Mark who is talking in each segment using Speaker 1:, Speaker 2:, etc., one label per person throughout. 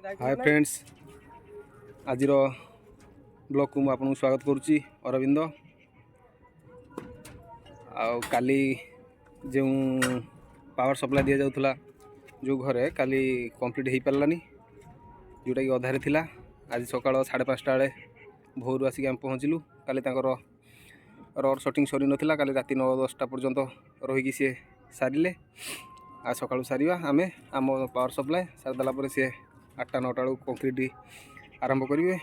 Speaker 1: Hi friends, आज blog को आपको स्वागत करुच्ची अरविंद। काली जो पावर सप्लाई दि जाऊला जो घरे काली कंप्लीट हो पारानी, जोटा कि अधारे थिला। आज सकाळ 5:30 बेले भोर आसिक आम पहुँचलु। काली रड शटिंग सरी नाला, काली राति 9-10टा पर्यंत रहीकि सी सारे। आज सकाळु सारिया आम आम पावर सप्लाई सारिदेला पर सी 8-9टा बेलू कंक्रीट आरंभ करेंगे।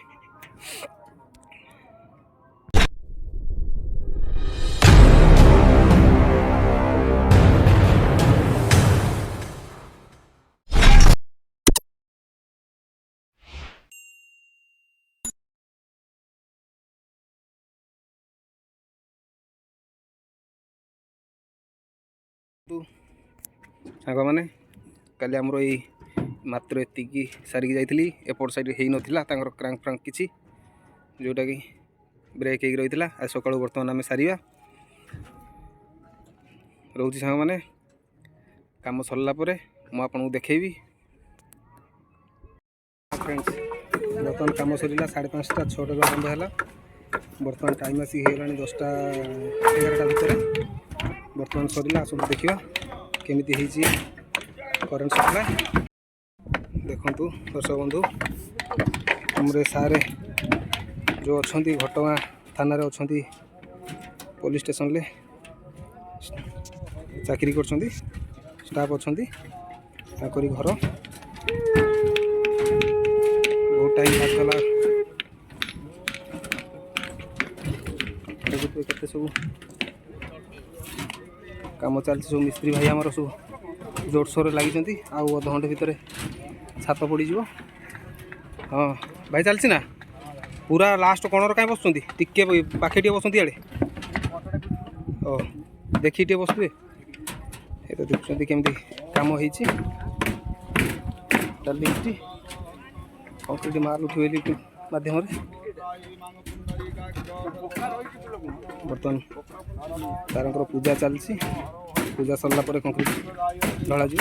Speaker 1: सांग मैंने काली आमर ये मात्र एति सारिकी जाइली। एपट साइड हो नाला क्रांक फ्रांक किसी जोटा कि ब्रेक हो रही। आज सकाळु बर्तमान आम सारिया रोचे सांग मैंने काम सरला मुझे देखेबी। फ्रेंड्स, बर्तमान कम सरला 5:30 6टा बंद है। बर्तमान टाइम आसिक हो 10टा 11टा भितर बर्तमान सरला। सब देखा केमिति करेन्ट सप्लाई देखु। दर्शक बंधु, हमरे सारे जो अच्छा घटगाँ थाना अच्छा पुलिस स्टेशन ले चाकरी कर स्टाफ अच्छा घर बहुत टाइम लागला। केते सब काम चलती। सब मिस्त्री भाई आमर सब जोरसोर लगी। आउ अध घंटे भितर छात पड़ जाव। हाँ भाई, चलती ना पूरा लास्ट कणर कहीं बसुँच टे पाखे टे बसती आड़े। ओ देखी टे बसबे। ये तो देखुं केमती काम हो कंक्रीट माल उठे माध्यम बर्तमान तार पूजा चलती। पूजा सरला पर कंक्रीट ढला जी।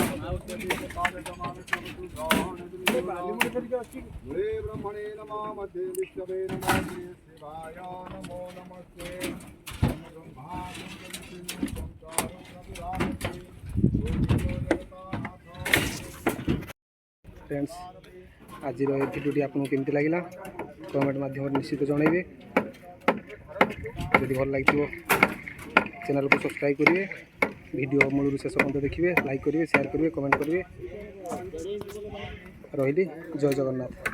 Speaker 1: फ्रेंड्स, आज भिडियोटी आपको केमती लगे कमेंट माध्यम निश्चित जनइबे। जदि भल लगे चैनल को सब्सक्राइब करेंगे, वीडियो मूल शेष पर्यंत देखिए, लाइक करेंगे, शेयर करेंगे, कमेंट करेंगे। रही जय जगन्नाथ।